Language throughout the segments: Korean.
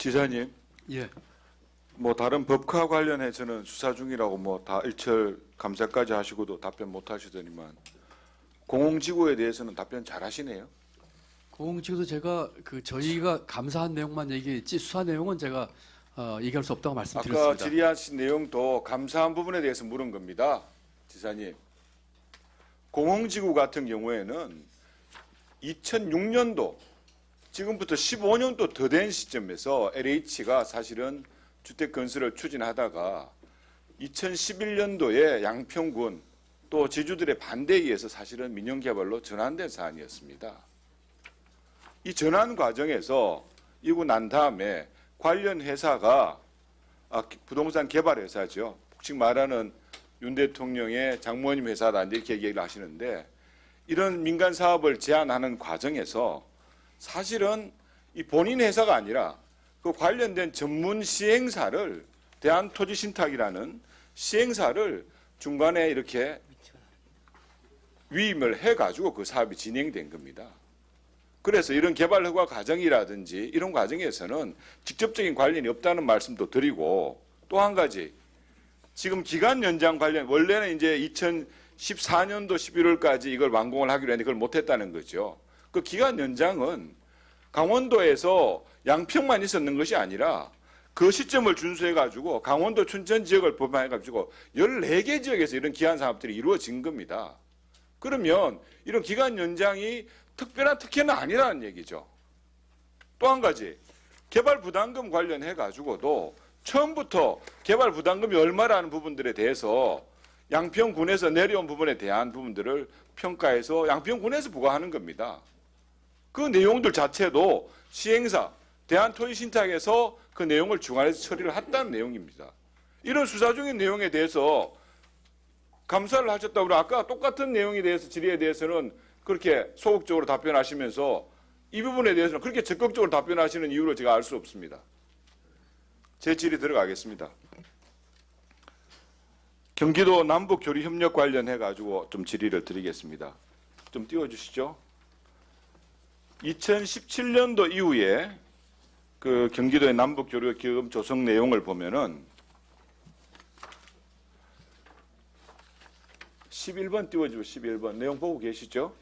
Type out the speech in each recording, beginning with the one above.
지사님, 예, 뭐 다른 법과 관련해서는 수사 중이라고 뭐 다 일철 감사까지 하시고도 답변 못 하시더니만 공홍지구에 대해서는 답변 잘 하시네요. 공직도 제가 저희가 감사한 내용만 얘기했지 수사 내용은 제가 얘기할 수 없다고 아까 말씀드렸습니다. 질의하신 내용도 감사한 부분에 대해서 물은 겁니다. 지사님, 공홍지구 같은 경우에는 2006년도 지금부터 15년도 더 된 시점에서 LH가 사실은 주택 건설을 추진하다가 2011년도에 양평군 또 지주들의 반대에 의해서 사실은 민영개발로 전환된 사안이었습니다. 이 전환 과정에서 이고 난 다음에 관련 회사가 부동산 개발 회사죠. 혹시 말하는 윤 대통령의 장모님 회사다 이렇게 얘기를 하시는데 이런 민간 사업을 제안하는 과정에서 사실은 이 본인 회사가 아니라 그 관련된 전문 시행사를 대한토지신탁이라는 시행사를 중간에 이렇게 위임을 해가지고 그 사업이 진행된 겁니다. 그래서 이런 개발 허가 과정이라든지 이런 과정에서는 직접적인 관련이 없다는 말씀도 드리고 또 한 가지 지금 기간 연장 관련 원래는 이제 2014년도 11월까지 이걸 완공을 하기로 했는데 그걸 못했다는 거죠. 그 기간 연장은 강원도에서 양평만 있었는 것이 아니라 그 시점을 준수해가지고 강원도 춘천 지역을 포함해가지고 14개 지역에서 이런 기한 사업들이 이루어진 겁니다. 그러면 이런 기간 연장이 특별한 특혜는 아니라는 얘기죠. 또 한 가지 개발 부담금 관련해가지고도 처음부터 개발 부담금이 얼마라는 부분들에 대해서 양평군에서 내려온 부분에 대한 부분들을 평가해서 양평군에서 부과하는 겁니다. 그 내용들 자체도 시행사 대한토지신탁에서 그 내용을 중안해서 처리를 했다는 내용입니다. 이런 수사 중인 내용에 대해서 감사를 하셨다고 그러면 아까 똑같은 내용에 대해서 질의에 대해서는 그렇게 소극적으로 답변하시면서 이 부분에 대해서는 그렇게 적극적으로 답변하시는 이유를 제가 알 수 없습니다. 제 질의 들어가겠습니다. 경기도 남북교류협력 관련해가지고 좀 질의를 드리겠습니다. 좀 띄워주시죠. 2017년도 이후에 그 경기도의 남북교류기금 조성 내용을 보면은 11번 띄워주시죠. 11번 내용 보고 계시죠?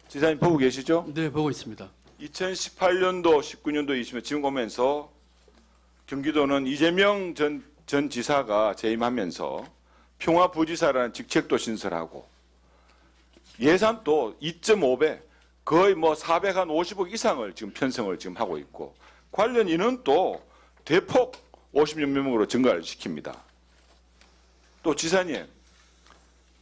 지사님 보고 계시죠? 네, 보고 있습니다. 2018년도, 19년도, 20년 지금 오면서 경기도는 이재명 전 지사가 재임하면서 평화부지사라는 직책도 신설하고 예산도 2.5배 거의 뭐 450억 이상을 지금 편성을 지금 하고 있고 관련 인원도 대폭 50여 명으로 증가를 시킵니다. 또 지사님,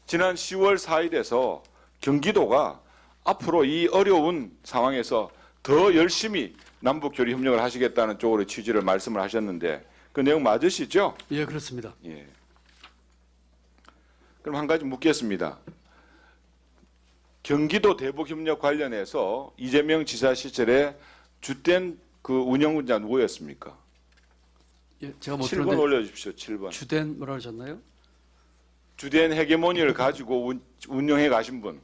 지난 10월 4일에서 경기도가 앞으로 이 어려운 상황에서 더 열심히 남북교류 협력을 하시겠다는 쪽으로 취지를 말씀을 하셨는데 그 내용 맞으시죠? 예, 그렇습니다. 예. 그럼 한 가지 묻겠습니다. 경기도 대북협력 관련해서 이재명 지사 시절에 주된 그 운영자 누구였습니까? 예, 제가 못 7번 들었는데 올려주십시오. 7번. 주된 뭐라 하셨나요? 주된 헤게모니를 가지고 운영해 가신 분.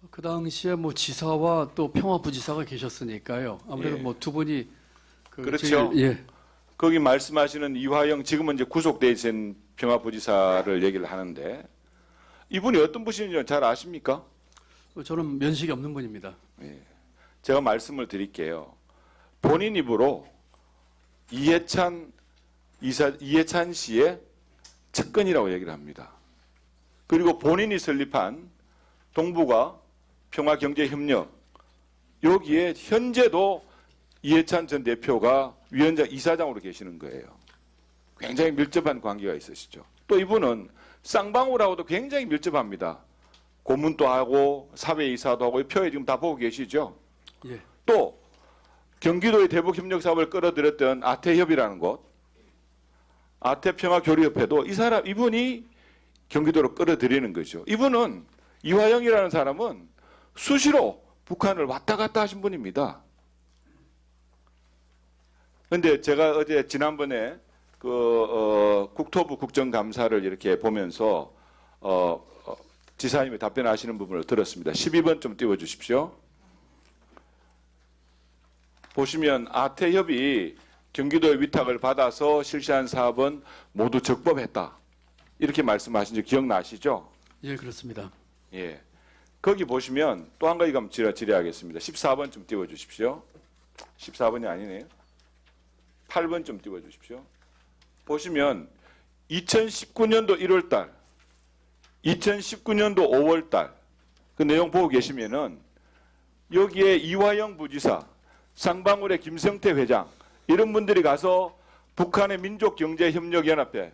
그 당시에 뭐 지사와 또 평화부지사가 계셨으니까요. 아무래도 예. 뭐 두 분이 그렇죠. 예, 거기 말씀하시는 이화영 지금은 이제 구속돼 있는 평화부지사를 얘기를 하는데 이분이 어떤 분인지 잘 아십니까? 저는 면식이 없는 분입니다. 예. 제가 말씀을 드릴게요. 본인 입으로 이해찬 씨의 측근이라고 얘기를 합니다. 그리고 본인이 설립한 동북아 평화경제협력 여기에 현재도 이해찬 전 대표가 위원장 이사장으로 계시는 거예요. 굉장히 밀접한 관계가 있으시죠. 또 이분은 쌍방울하고도 굉장히 밀접합니다. 고문도 하고 사회이사도 하고 이 표에 지금 다 보고 계시죠. 예, 또 경기도의 대북협력 사업을 끌어들였던 아태협이라는 곳, 아태평화교류협회도 이분이 경기도로 끌어들이는 거죠. 이분은 이화영이라는 사람은 수시로 북한을 왔다 갔다 하신 분입니다. 그런데 제가 어제 지난번에 국토부 국정감사를 이렇게 보면서 지사님이 답변하시는 부분을 들었습니다. 12번 좀 띄워주십시오. 보시면 아태협이 경기도의 위탁을 받아서 실시한 사업은 모두 적법했다. 이렇게 말씀하신 지 기억나시죠? 예, 그렇습니다. 예. 거기 보시면 또 한 가지 한번 질의하겠습니다. 14번 좀 띄워주십시오. 14번이 아니네요. 8번 좀 띄워주십시오. 보시면 2019년도 1월달, 2019년도 5월달 그 내용 보고 계시면은 여기에 이화영 부지사, 쌍방울의 김성태 회장 이런 분들이 가서 북한의 민족경제협력연합회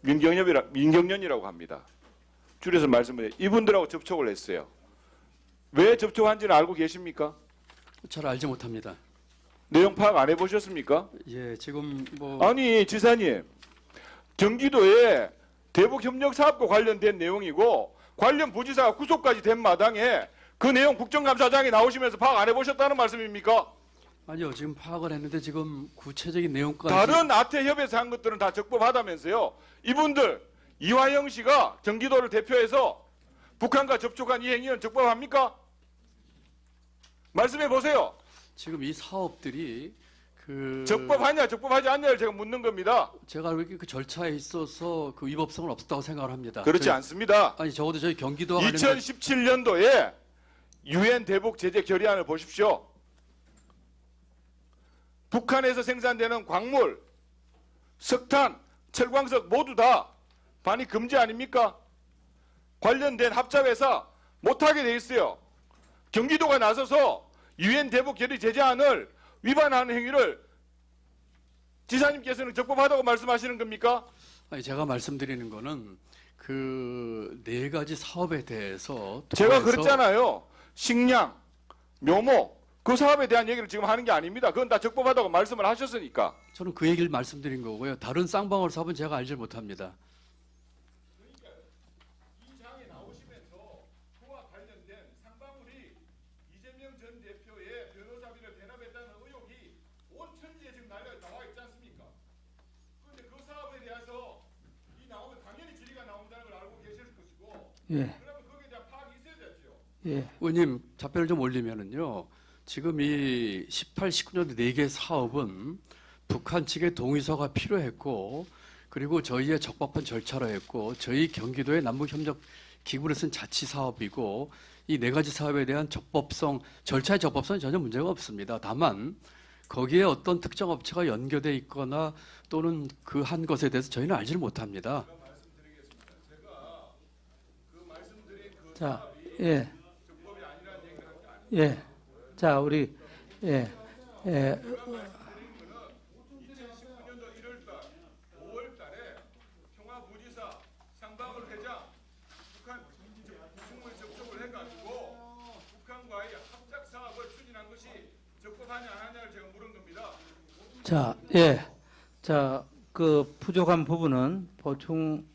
민경연이라고 합니다. 줄여서 말씀을 이분들하고 접촉을 했어요. 왜 접촉한지는 알고 계십니까? 잘 알지 못합니다. 내용 파악 안 해보셨습니까? 예, 지금 뭐 아니 지사님, 경기도에 대북협력사업과 관련된 내용이고 관련 부지사가 구속까지 된 마당에 그 내용 국정감사장에 나오시면서 파악 안 해보셨다는 말씀입니까? 아니요, 지금 파악을 했는데 지금 구체적인 내용까지 다른 아태협에서 한 것들은 다 적법하다면서요. 이분들 이화영 씨가 경기도를 대표해서 북한과 접촉한 이 행위는 적법합니까? 말씀해 보세요. 지금 이 사업들이 적법하냐 적법하지 않냐를 제가 묻는 겁니다. 제가 알고 있기에 그 절차에 있어서 그 위법성은 없었다고 생각을 합니다. 그렇지 않습니다. 아니 적어도 저희 경기도와 관련된 2017년도에 유엔 대북 제재 결의안을 보십시오. 북한에서 생산되는 광물, 석탄, 철광석 모두 다 반입 금지 아닙니까? 관련된 합작회사 못하게 돼 있어요. 경기도가 나서서 유엔 대북 결의 제재안을 위반하는 행위를 지사님께서는 적법하다고 말씀하시는 겁니까? 아니 제가 말씀드리는 거는 그 네 가지 사업에 대해서 제가 통해서 그랬잖아요. 식량, 묘목 그 사업에 대한 얘기를 지금 하는 게 아닙니다. 그건 다 적법하다고 말씀을 하셨으니까. 저는 그 얘기를 말씀드린 거고요. 다른 쌍방울 사업은 제가 알지 못합니다. 이 장에 나오시면서 그와 관련된 쌍방울이 이재명 전 대표의 변호사비를 대납했다는 의혹이 온 천지에 지금 나와 있지 않습니까? 그런데 그 사업에 대해서 이 나오면 당연히 질의가 나온다는 걸 알고 계실 것이고 예, 그러면 거기에 대한 파악이 있어야 되죠. 예, 의원님 답변을 좀 올리면은요. 지금 이 18, 19년도 4개 사업은 북한 측의 동의서가 필요했고 그리고 저희의 적법한 절차로 했고 저희 경기도의 남북협력 기구를 쓴 자치 사업이고 이 네 가지 사업에 대한 적법성, 절차의 적법성은 전혀 문제가 없습니다. 다만 거기에 어떤 특정 업체가 연계돼 있거나 또는 그 한 것에 대해서 저희는 알지를 못합니다. 자, 예, 예, 자, 우리, 예, 예, 2019년도 1월달, 5월달에 평화부지사 상방울 회장 북한 국무에 접촉을 해가지고 북한과의 합작 사업을 추진한 것이 적법하냐 안 하냐를 제가 물은 겁니다. 자, 예, 자, 그 부족한 부분은 보충